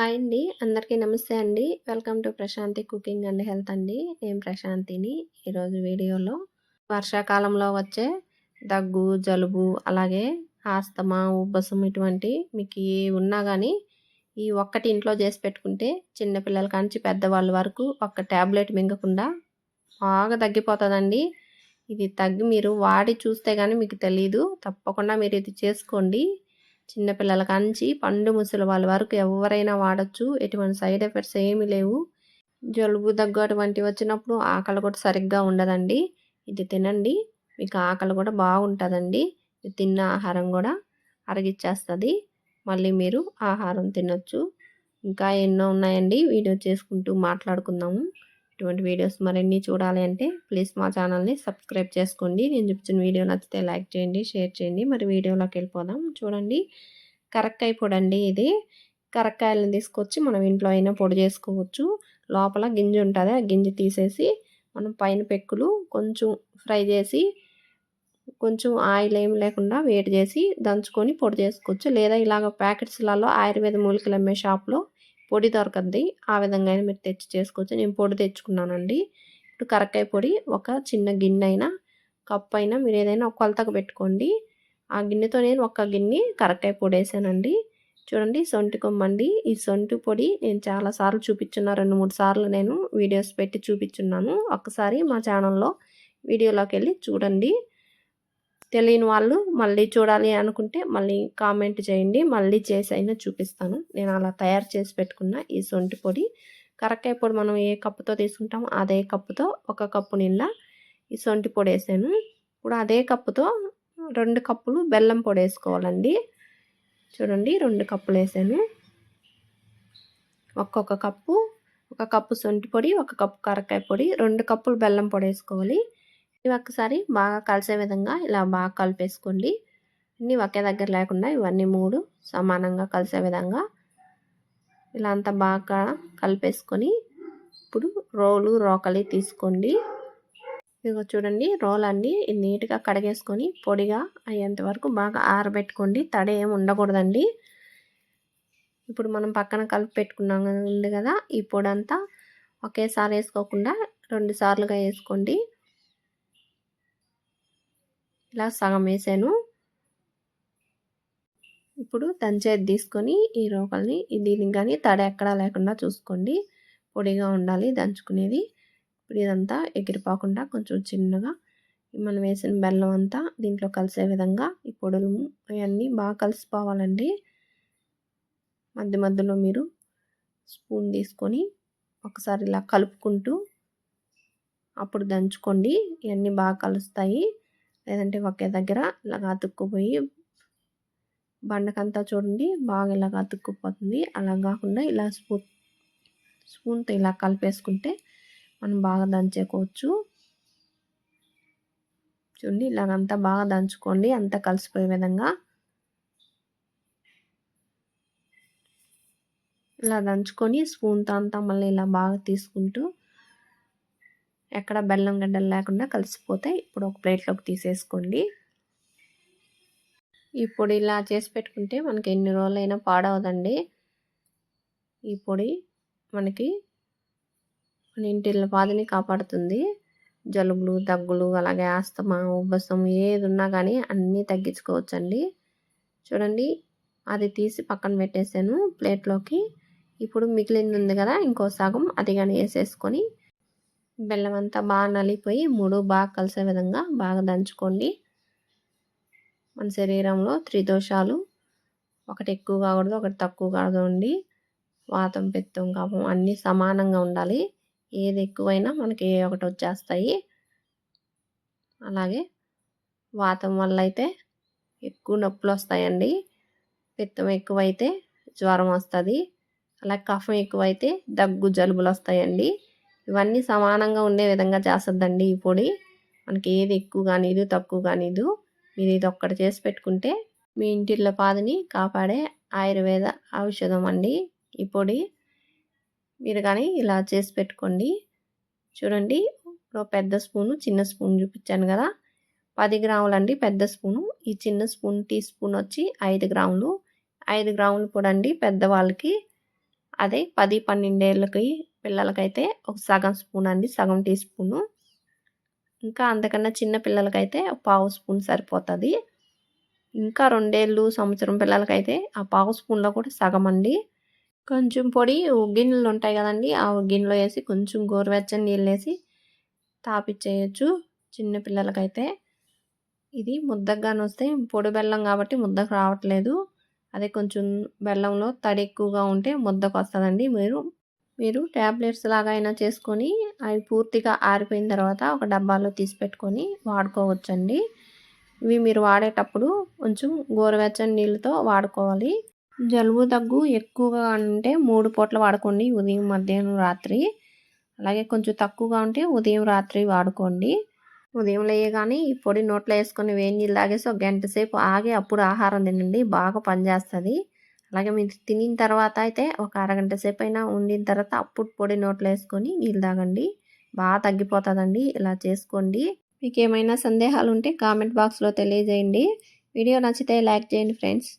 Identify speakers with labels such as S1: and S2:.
S1: Hi అండి. అందరికీ నమస్తే అండి. Welcome to Prashanti cooking and health అండి. నేను ప్రశాంతిని. ఈరోజు వీడియోలో వర్షాకాలంలో వచ్చే దగ్గు, జలుబు, అలాగే ఆస్తమా, ఉబ్బసం ఇటువంటి మీకు ఏ ఉన్నా కానీ ఈ ఒక్కటి ఇంట్లో చేసి పెట్టుకుంటే చిన్నపిల్లల కాంచి పెద్దవాళ్ళ వరకు ఒక్క ట్యాబ్లెట్ మింగకుండా బాగా తగ్గిపోతుందండి. ఇది తగ్గి మీరు వాడి చూస్తే కానీ మీకు తెలీదు. తప్పకుండా మీరు ఇది చేసుకోండి. చిన్నపిల్లల కాంచి పండు ముసలి వాళ్ళ వరకు ఎవరైనా వాడచ్చు. ఎటువంటి సైడ్ ఎఫెక్ట్స్ ఏమీ లేవు. జలుబు, దగ్గు అటువంటివి వచ్చినప్పుడు ఆకలి కూడా సరిగ్గా ఉండదండి. ఇది తినండి, మీకు ఆకలి కూడా బాగుంటుందండి. తిన్న ఆహారం కూడా అరిగిచ్చేస్తుంది. మళ్ళీ మీరు ఆహారం తినొచ్చు. ఇంకా ఎన్నో ఉన్నాయండి. వీడియో చేసుకుంటూ మాట్లాడుకుందాము. ఇటువంటి వీడియోస్ మరిన్ని చూడాలి అంటే ప్లీజ్ మా ఛానల్ని సబ్స్క్రైబ్ చేసుకోండి. నేను చూపించిన వీడియో నచ్చితే లైక్ చేయండి, షేర్ చేయండి. మరి వీడియోలోకి వెళ్ళిపోదాం. చూడండి, కరక్కాయ పొడి అండి. ఇది కరక్కాయలను తీసుకొచ్చి మనం ఇంట్లో అయినా పొడి చేసుకోవచ్చు. లోపల గింజ ఉంటుంది, ఆ గింజ తీసేసి మనం పైన పెక్కులు కొంచెం ఫ్రై చేసి కొంచెం ఆయిల్ ఏం లేకుండా వేడి చేసి దంచుకొని పొడి చేసుకోవచ్చు. లేదా ఇలాగ ప్యాకెట్స్లలో ఆయుర్వేద మూలికలు అమ్మే షాప్లో పొడి దొరకద్ది. ఆ విధంగా అయినా మీరు తెచ్చి చేసుకోవచ్చు. నేను పొడి తెచ్చుకున్నానండి. ఇప్పుడు కరక్కాయ పొడి ఒక చిన్న గిన్నె అయినా కప్పు అయినా మీరు ఏదైనా ఒక కొలతకు పెట్టుకోండి. ఆ గిన్నెతో నేను ఒక గిన్నె కరక్కాయ పొడి వేసానండి. చూడండి, సొంటి కొమ్మండి. ఈ సొంటి పొడి నేను చాలాసార్లు చూపించున్నా, 2-3 సార్లు నేను వీడియోస్ పెట్టి చూపించున్నాను. ఒక్కసారి మా ఛానల్లో వీడియోలోకి వెళ్ళి చూడండి. తెలియని వాళ్ళు మళ్ళీ చూడాలి అనుకుంటే మళ్ళీ కామెంట్ చేయండి, మళ్ళీ చేసి అయినా చూపిస్తాను. నేను అలా తయారు చేసి పెట్టుకున్న ఈ సొంటి పొడి, కరక్కాయ పొడి మనం ఏ కప్పుతో తీసుకుంటామో అదే కప్పుతో ఒక కప్పు నిండా ఈ సొంటి పొడి వేసాను. ఇప్పుడు అదే కప్పుతో 2 కప్పులు బెల్లం పొడి వేసుకోవాలండి. చూడండి, 2 కప్పులు వేసాను. ఒక్కొక్క కప్పు, ఒక కప్పు సొంటి పొడి, ఒక కప్పు కరక్కాయ పొడి, 2 కప్పులు బెల్లం పొడి వేసుకోవాలి. ఇవి ఒక్కసారి బాగా కలిసే విధంగా ఇలా బాగా కలిపేసుకోండి. అన్నీ ఒకే దగ్గర లేకుండా ఇవన్నీ 3 సమానంగా కలిసే విధంగా ఇలా అంతా బాగా కలిపేసుకొని ఇప్పుడు రోకలి తీసుకోండి. ఇదిగో చూడండి, రోలన్నీ నీట్గా కడిగేసుకొని పొడిగా అయ్యేంత వరకు బాగా ఆరబెట్టుకోండి. తడి ఏమి ఉండకూడదండి. ఇప్పుడు మనం పక్కన కలిపి పెట్టుకున్నాం ఉంది కదా, ఈ పొడి అంతా ఒకేసారి వేసుకోకుండా 2 సార్లుగా వేసుకోండి. ఇలా సగం వేసాను. ఇప్పుడు దంచేది తీసుకొని ఈ రోకల్ని దీనికి కానీ తడి ఎక్కడా లేకుండా చూసుకోండి. పొడిగా ఉండాలి దంచుకునేది. ఇప్పుడు ఇదంతా ఎగిరిపోకుండా కొంచెం చిన్నగా మనం వేసిన బెల్లం అంతా దీంట్లో కలిసే విధంగా ఈ పొడులు అవన్నీ బాగా కలిసిపోవాలండి. మధ్య మధ్యలో మీరు స్పూన్ తీసుకొని ఒకసారి ఇలా కలుపుకుంటూ అప్పుడు దంచుకోండి. ఇవన్నీ బాగా కలుస్తాయి. లేదంటే ఒకే దగ్గర ఇలాగ అతుక్కుపోయి బండకంతా చూడండి బాగా ఇలాగ అతుక్కుపోతుంది. అలా కాకుండా ఇలా స్పూన్తో ఇలా కలిపేసుకుంటే మనం బాగా దంచేసుకోవచ్చు. చూడండి, ఇలాగంతా బాగా దంచుకోండి, అంతా కలిసిపోయే విధంగా. ఇలా దంచుకొని స్పూన్తో అంతా మళ్ళీ ఇలా బాగా తీసుకుంటూ ఎక్కడ బెల్లం గడ్డలు లేకుండా కలిసిపోతే ఇప్పుడు ఒక ప్లేట్లోకి తీసేసుకోండి. ఈ పొడి ఇలా చేసి పెట్టుకుంటే మనకి ఎన్ని రోజులైనా పాడవదండి. ఈ పొడి మనకి మన ఇంటిల్లిపాదిని కాపాడుతుంది. జలుబులు, దగ్గులు, అలాగే ఆస్తమా, ఉబ్బసం ఏది ఉన్నా కానీ అన్నీ తగ్గించుకోవచ్చండి. చూడండి, అది తీసి పక్కన పెట్టేసాను ప్లేట్లోకి. ఇప్పుడు మిగిలింది ఉంది కదా, ఇంకో సగం అది కానీ వేసేసుకొని బెల్లం అంతా బాగా నలిగిపోయి 3 బాగా కలిసే విధంగా బాగా దంచుకోండి. మన శరీరంలో 3 దోషాలు, ఒకటి ఎక్కువ కాకూడదు, ఒకటి తక్కువ కాకూడదు. వాతం, పిత్తం, కఫం అన్నీ సమానంగా ఉండాలి. ఏది ఎక్కువైనా మనకి ఒకటి వచ్చేస్తాయి. అలాగే వాతం వల్ల అయితే ఎక్కువ నొప్పులు వస్తాయండి. పిత్తం ఎక్కువైతే జ్వరం వస్తుంది. అలాగే కఫం ఎక్కువైతే దగ్గు, జలుబులు వస్తాయండి. ఇవన్నీ సమానంగా ఉండే విధంగా చేస్తుందండి ఈ పొడి. మనకి ఏది ఎక్కువ కానీదు, తక్కువ కానీదు. మీరు ఇది ఒక్కటి చేసి పెట్టుకుంటే మీ ఇంటిలో పాదిని కాపాడే ఆయుర్వేద ఔషధం అండి ఈ పొడి. మీరు కానీ ఇలా చేసి పెట్టుకోండి. చూడండి, పెద్ద స్పూను, చిన్న స్పూన్ చూపించాను కదా, 10 గ్రాములండి పెద్ద స్పూను. ఈ చిన్న స్పూన్ టీ స్పూన్ వచ్చి 5 గ్రాములు. 5 గ్రాములు పొడి అండి పెద్దవాళ్ళకి. అదే 10, 12 ఏళ్ళకి పిల్లలకైతే ఒక సగం స్పూన్ అండి. సగం టీ స్పూను. ఇంకా అంతకన్నా చిన్న పిల్లలకైతే పావు స్పూన్ సరిపోతది. ఇంకా 2 ఏళ్ళు, సంవత్సరం పిల్లలకైతే ఆ పావు స్పూన్‌లో కూడా సగం అండి. కొంచెం పొడి గిన్నెలుంటాయి గదండీ! ఆ గిన్నెలో ఏసి కొంచెం గోరువెచ్చని నీళ్ళేసి తాపిచ్చేయొచ్చు చిన్న పిల్లలకైతే. ఇది ముద్దగానొస్తే పొడి బెల్లం గాబట్టి ముద్దకు రావట్లేదు. అదే కొంచెం బెల్లంలో తడి ఎక్కువగా ఉంటే ముద్దకొస్తదండి. మీరు టాబ్లెట్స్ లాగా అయినా చేసుకొని అవి పూర్తిగా ఆరిపోయిన తర్వాత ఒక డబ్బాలో తీసి పెట్టుకొని వాడుకోవచ్చండి. ఇవి మీరు వాడేటప్పుడు కొంచెం గోరువెచ్చని నీళ్ళతో వాడుకోవాలి. జలుబు, దగ్గు ఎక్కువగా ఉంటే 3 పూటలు వాడుకోండి. ఉదయం, మధ్యాహ్నం, రాత్రి. అలాగే కొంచెం తక్కువగా ఉంటే ఉదయం, రాత్రి వాడుకోండి. ఉదయం లేయగానే ఈ పొడి నోట్లో ఏసుకొని వేడి నీళ్ళు తాగేసి ఒక గంట సేపు ఆగి అప్పుడు ఆహారం తినండి. బాగా పనిచేస్తది. అలాగే మీరు తినిన తర్వాత అయితే ఒక అరగంట సేపైనా ఉండిన తర్వాత అప్పుడు పొడి నోట్లో ఏసుకొని నీళ్ళు తాగండి. తగ్గిపోతదండి. ఇలా చేసుకోండి. మీకేమైనా సందేహాలుంటే కామెంట్ బాక్స్‌లో తెలియజేయండి. వీడియో నచ్చితే లైక్ చేయండి ఫ్రెండ్స్.